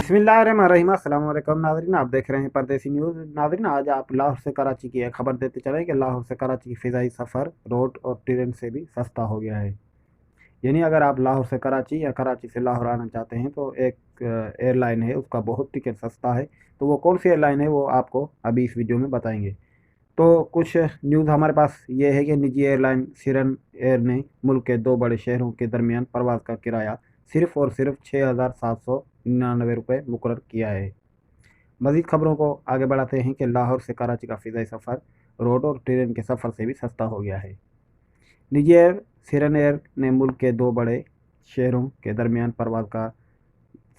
बिस्मिल्लाहिर्रहमानिर्रहीम। अस्सलाम वालेकुम नाज़रीन, आप देख रहे हैं परदेसी न्यूज़। नाज़रीन, आज आप लाहौर से कराची की एक खबर देते चलें कि लाहौर से कराची की फ़िज़ाई सफ़र रोड और ट्रेन से भी सस्ता हो गया है। यानी अगर आप लाहौर से कराची या कराची से लाहौर आना चाहते हैं तो एक एयरलाइन है, उसका बहुत टिकट सस्ता है। तो वो कौन सी एयरलाइन है वो आपको अभी इस वीडियो में बताएंगे। तो कुछ न्यूज़ हमारे पास ये है कि निजी एयरलाइन सिरन एयर ने मुल्क के दो बड़े शहरों के दरमियान परवाज़ का किराया सिर्फ़ और सिर्फ 6,799 रुपये मुकर्रर किया है। मज़ीद खबरों को आगे बढ़ाते हैं कि लाहौर से कराची का फ़िज़ाई सफ़र रोड और ट्रेन के सफ़र से भी सस्ता हो गया है। निजी एयर सिरन एयर ने मुल्क के दो बड़े शहरों के दरमियान परवाज़ का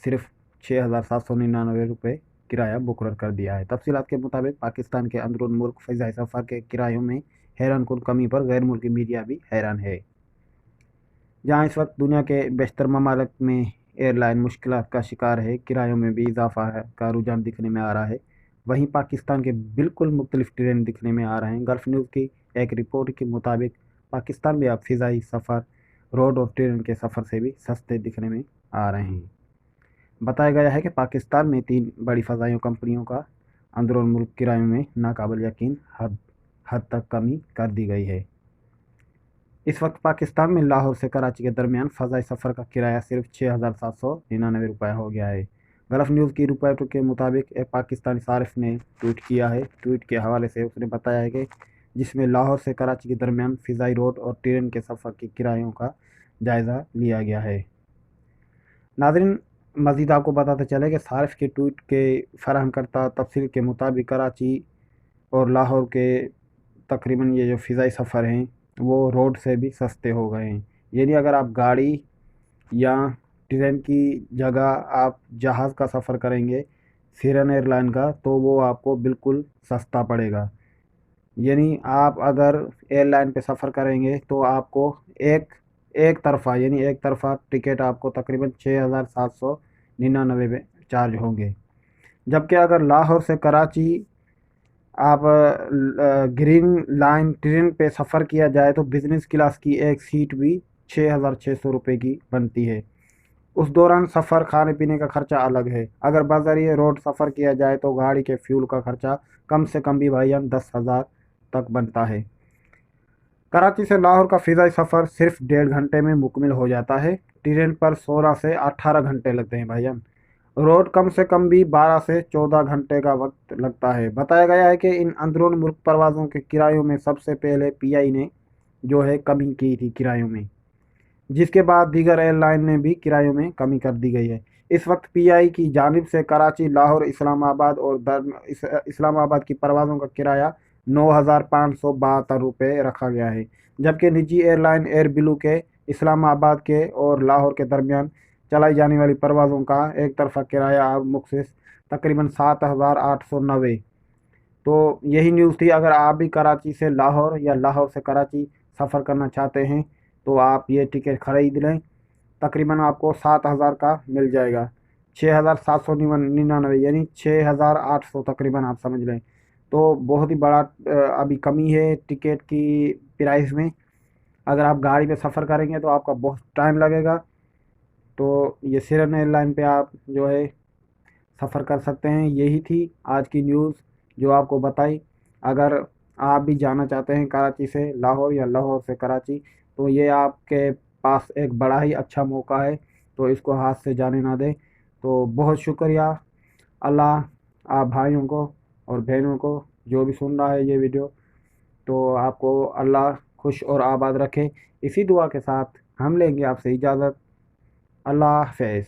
सिर्फ 6,799 रुपये किराया मुकर्रर कर दिया है। तफसीलात के मुताबिक पाकिस्तान के अंदरून मुल्क फ़िज़ाई सफ़र के किरायों में हैरानकुन कमी पर गैर मुल्की मीडिया भी हैरान है। जहाँ इस वक्त दुनिया के बेशतर ममालिक में एयरलाइन मुश्किलात का शिकार है, किरायों में भी इजाफा का रुझान दिखने में आ रहा है, वहीं पाकिस्तान के बिल्कुल मुख्तलिफ ट्रेंड दिखने में आ रहे हैं। गल्फ न्यूज़ की एक रिपोर्ट के मुताबिक पाकिस्तान में अब फ़िज़ाई सफ़र रोड और ट्रेन के सफ़र से भी सस्ते दिखने में आ रहे हैं। बताया गया है कि पाकिस्तान में 3 बड़ी फ़ज़ाई कंपनियों का अंदरून मुल्क किरायों में नाकाबिल यकीन हद तक कमी कर दी गई है। इस वक्त पाकिस्तान में लाहौर से कराची के दरमियान फ़ज़ाई सफ़र का किराया सिर्फ 6,799 रुपये हो गया है। गल्फ न्यूज़ की रिपोर्ट के मुताबिक एक पाकिस्तानी सारिफ ने ट्वीट किया है। ट्वीट के हवाले से उसने बताया है कि जिसमें लाहौर से कराची के दरमियान फ़िज़ाई रोड और ट्रेन के सफ़र के किरायों का जायज़ा लिया गया है। नाज़रीन, मज़ीद आपको बताते चले कि सारिफ के ट्वीट के फराहम करता तफसील के मुताबिक कराची और लाहौर के तकरीबन ये जो फ़िज़ाई सफ़र हैं वो रोड से भी सस्ते हो गए हैं। यानी अगर आप गाड़ी या ट्रेन की जगह आप जहाज़ का सफ़र करेंगे सिरन एयरलाइन का, तो वो आपको बिल्कुल सस्ता पड़ेगा। यानी आप अगर एयरलाइन पे सफ़र करेंगे तो आपको एक एक तरफ़ा यानी एक तरफ़ा टिकट आपको तकरीबन 6,799 में चार्ज होंगे। जबकि अगर लाहौर से कराची आप ग्रीन लाइन ट्रेन पे सफ़र किया जाए तो बिज़नेस क्लास की एक सीट भी 6,600 रुपये की बनती है। उस दौरान सफ़र खाने पीने का खर्चा अलग है। अगर बज़रिए रोड सफ़र किया जाए तो गाड़ी के फ्यूल का खर्चा कम से कम भी भाईजान 10,000 तक बनता है। कराची से लाहौर का फ़िज़ाई सफ़र सिर्फ 1.5 घंटे में मुकम्मल हो जाता है। ट्रेन पर 16 से 18 घंटे लगते हैं भाईजान। रोड कम से कम भी 12 से 14 घंटे का वक्त लगता है। बताया गया है कि इन अंदरून मुल्क परवाज़ों के किरायों में सबसे पहले पीआई ने जो है कमी की थी किरायों में, जिसके बाद दीगर एयरलाइन ने भी किरायों में कमी कर दी गई है। इस वक्त पीआई की जानिब से कराची, लाहौर, इस्लामाबाद और इस्लामाबाद की परवाज़ों का किराया 9,572 रुपये रखा गया है। जबकि निजी एयरलाइन एयर ब्लू के इस्लामाबाद के और लाहौर के दरमियान चलाई जाने वाली परवाज़ों का एक तरफ़ा किराया अब मुख्तलिफ तकरीबन 7,890। तो यही न्यूज़ थी। अगर आप भी कराची से लाहौर या लाहौर से कराची सफ़र करना चाहते हैं तो आप ये टिकट ख़रीद लें। तकरीबन आपको 7,000 का मिल जाएगा। 6,799 यानी 6,800 तकरीबन आप समझ लें। तो बहुत ही बड़ा अभी कमी है टिकट की प्राइस में। अगर आप गाड़ी पे सफ़र करेंगे तो आपका बहुत टाइम लगेगा। तो ये सिरन एयरलाइन पे आप जो है सफ़र कर सकते हैं। यही थी आज की न्यूज़ जो आपको बताई। अगर आप भी जाना चाहते हैं कराची से लाहौर या लाहौर से कराची तो ये आपके पास एक बड़ा ही अच्छा मौका है, तो इसको हाथ से जाने ना दें। तो बहुत शुक्रिया। अल्लाह आप भाइयों को और बहनों को जो भी सुन रहा है ये वीडियो, तो आपको अल्लाह खुश और आबाद रखे। इसी दुआ के साथ हम लेंगे आपसे इजाज़त। अल्लाह हाफ़िज़।